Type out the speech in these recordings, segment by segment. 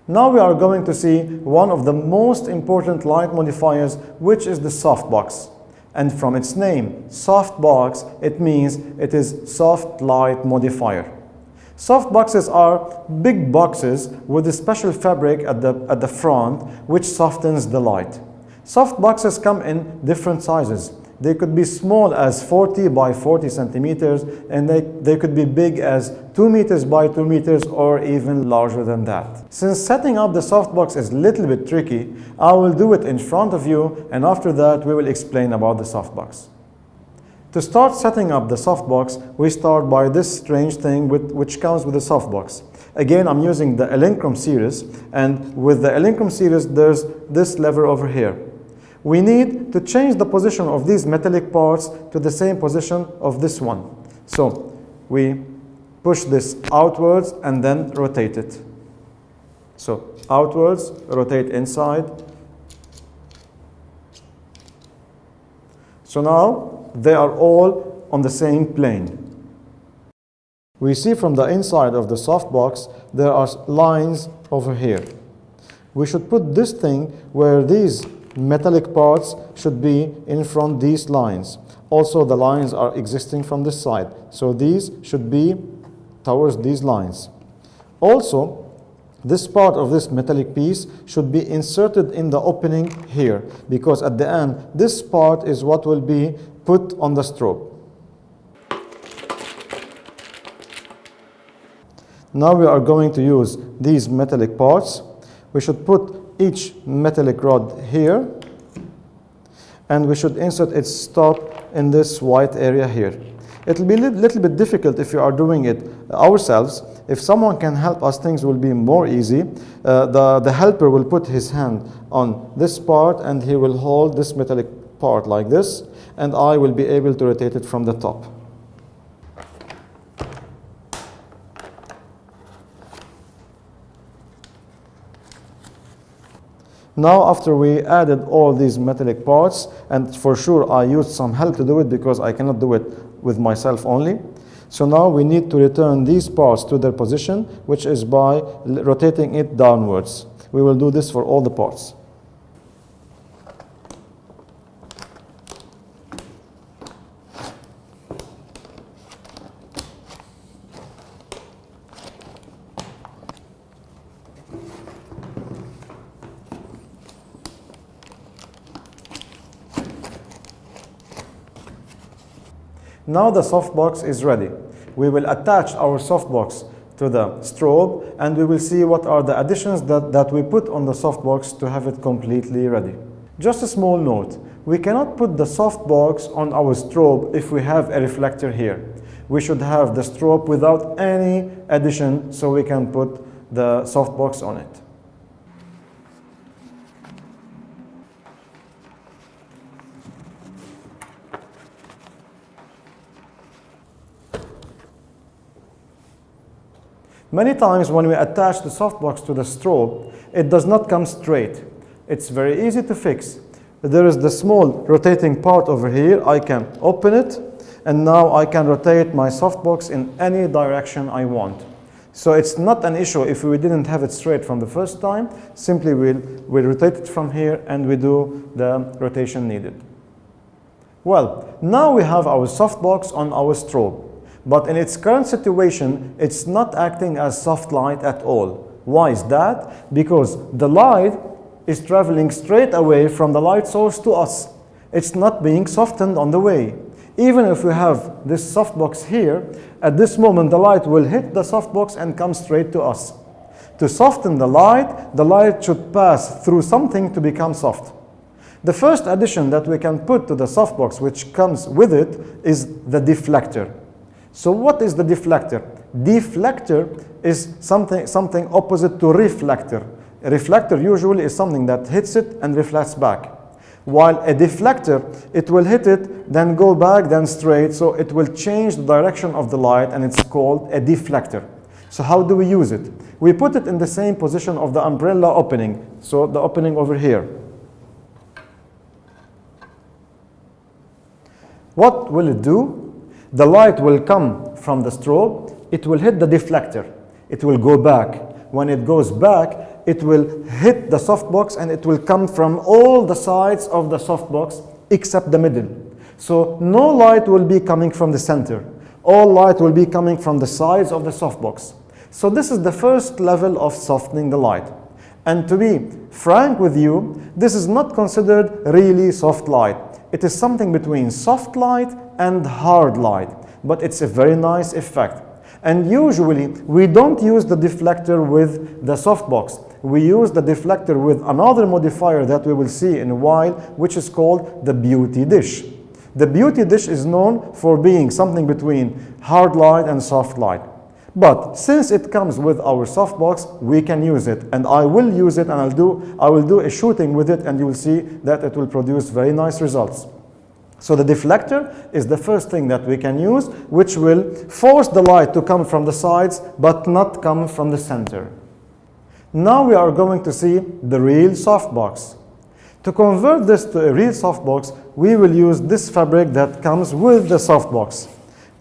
Now we are going to see one of the most important light modifiers, which is the softbox. And from its name, softbox, it means it is soft light modifier. Softboxes are big boxes with a special fabric at the front which softens the light. Softboxes come in different sizes. They could be small as 40 by 40 centimeters, and they could be big as 2 meters by 2 meters, or even larger than that. Since setting up the softbox is a little bit tricky, I will do it in front of you, and after that we will explain about the softbox. To start setting up the softbox, we start by this strange thing which comes with the softbox. Again, I'm using the Elinchrom series, and with the Elinchrom series there's this lever over here. We need to change the position of these metallic parts to the same position of this one. So we push this outwards and then rotate it. So outwards, rotate inside. So now they are all on the same plane. We see from the inside of the softbox there are lines over here. We should put this thing where these metallic parts should be in front these lines. Also the lines are existing from this side, so these should be towards these lines. Also, this part of this metallic piece should be inserted in the opening here, because at the end this part is what will be put on the strobe. Now we are going to use these metallic parts. We should put each metallic rod here, and we should insert its stop in this white area here. It will be a little bit difficult if you are doing it ourselves. If someone can help us, things will be more easy. The helper will put his hand on this part and he will hold this metallic part like this, and I will be able to rotate it from the top. Now, after we added all these metallic parts, and for sure I used some help to do it because I cannot do it with myself only. So now we need to return these parts to their position, which is by rotating it downwards. We will do this for all the parts. Now the softbox is ready. We will attach our softbox to the strobe, and we will see what are the additions that we put on the softbox to have it completely ready. Just a small note, we cannot put the softbox on our strobe if we have a reflector here. We should have the strobe without any addition so we can put the softbox on it. Many times when we attach the softbox to the strobe, it does not come straight. It's very easy to fix. There is the small rotating part over here. I can open it, and now I can rotate my softbox in any direction I want. So it's not an issue if we didn't have it straight from the first time. Simply we'll rotate it from here and we do the rotation needed. Well, now we have our softbox on our strobe. But in its current situation, it's not acting as soft light at all. Why is that? Because the light is traveling straight away from the light source to us. It's not being softened on the way. Even if we have this softbox here, at this moment the light will hit the softbox and come straight to us. To soften the light should pass through something to become soft. The first addition that we can put to the softbox, which comes with it, is the deflector. So what is the deflector? Deflector is something opposite to reflector. A reflector usually is something that hits it and reflects back. While a deflector, it will hit it, then go back, then straight, so it will change the direction of the light, and it's called a deflector. So how do we use it? We put it in the same position of the umbrella opening, so the opening over here. What will it do? The light will come from the strobe, it will hit the deflector, it will go back. When it goes back, it will hit the softbox and it will come from all the sides of the softbox except the middle. So no light will be coming from the center. All light will be coming from the sides of the softbox. So this is the first level of softening the light. And to be frank with you, this is not considered really soft light. It is something between soft light and hard light, but it's a very nice effect. And usually, we don't use the deflector with the softbox. We use the deflector with another modifier that we will see in a while, which is called the beauty dish. The beauty dish is known for being something between hard light and soft light. But since it comes with our softbox, we can use it. And I will use it, and I will do a shooting with it, and you will see that it will produce very nice results. So the deflector is the first thing that we can use, which will force the light to come from the sides, but not come from the center. Now we are going to see the real softbox. To convert this to a real softbox, we will use this fabric that comes with the softbox.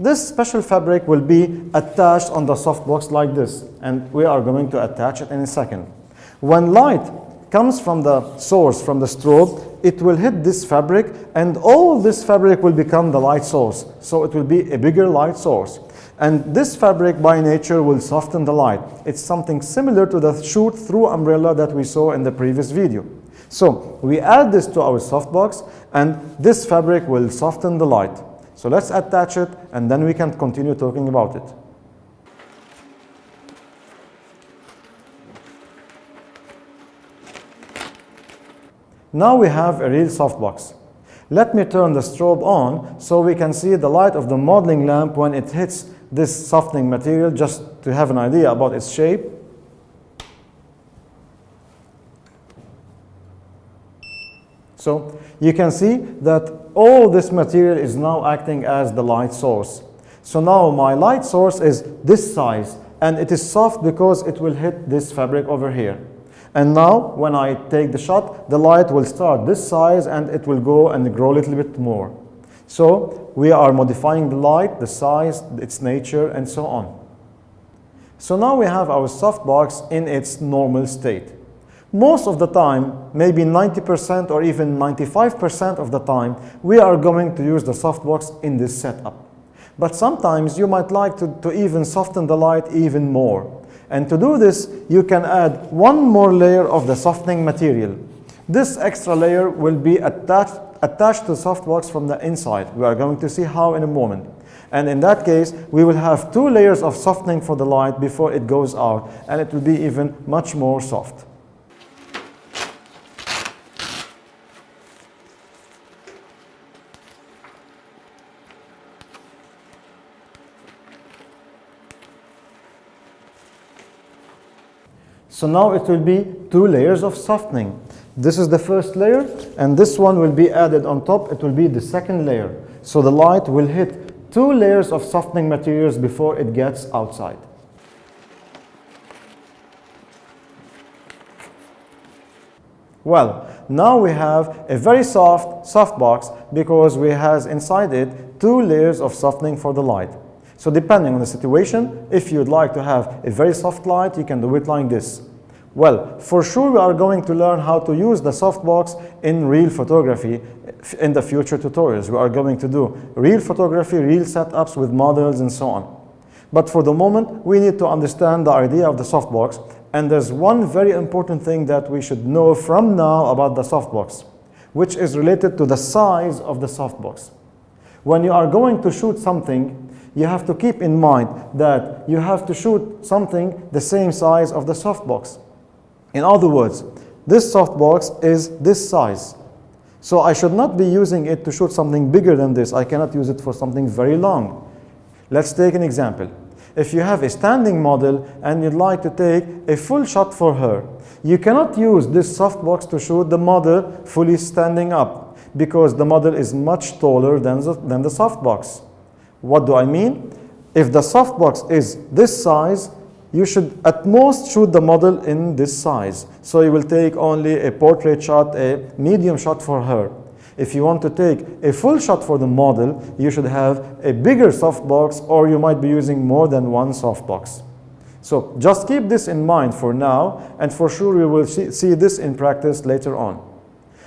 This special fabric will be attached on the softbox like this, and we are going to attach it in a second. When light comes from the source, from the strobe, it will hit this fabric, and all this fabric will become the light source. So it will be a bigger light source. And this fabric by nature will soften the light. It's something similar to the shoot-through umbrella that we saw in the previous video. So we add this to our softbox, and this fabric will soften the light. So let's attach it, and then we can continue talking about it. Now we have a real softbox. Let me turn the strobe on so we can see the light of the modeling lamp when it hits this softening material, just to have an idea about its shape. So you can see that all this material is now acting as the light source. So now my light source is this size, and it is soft because it will hit this fabric over here. And now when I take the shot, the light will start this size and it will go and grow a little bit more. So we are modifying the light, the size, its nature, and so on. So now we have our softbox in its normal state. Most of the time, maybe 90% or even 95% of the time, we are going to use the softbox in this setup. But sometimes you might like to even soften the light even more. And to do this, you can add one more layer of the softening material. This extra layer will be attached to the softbox from the inside. We are going to see how in a moment. And in that case, we will have 2 layers of softening for the light before it goes out, and it will be even much more soft. So now it will be 2 layers of softening. This is the first layer, and this one will be added on top. It will be the second layer. So the light will hit 2 layers of softening materials before it gets outside. Well, now we have a very soft box because we has inside it 2 layers of softening for the light. So depending on the situation, if you'd like to have a very soft light, you can do it like this. Well, for sure we are going to learn how to use the softbox in real photography in the future tutorials. We are going to do real photography, real setups with models and so on. But for the moment, we need to understand the idea of the softbox. And there's one very important thing that we should know from now about the softbox, which is related to the size of the softbox. When you are going to shoot something, you have to keep in mind that you have to shoot something the same size of the softbox. In other words, this softbox is this size. So I should not be using it to shoot something bigger than this. I cannot use it for something very long. Let's take an example. If you have a standing model and you'd like to take a full shot for her, you cannot use this softbox to shoot the model fully standing up because the model is much taller than the softbox. What do I mean? If the softbox is this size, you should at most shoot the model in this size. So you will take only a portrait shot, a medium shot for her. If you want to take a full shot for the model, you should have a bigger softbox, or you might be using more than one softbox. So just keep this in mind for now, and for sure we will see this in practice later on.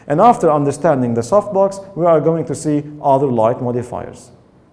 And after understanding the softbox, we are going to see other light modifiers.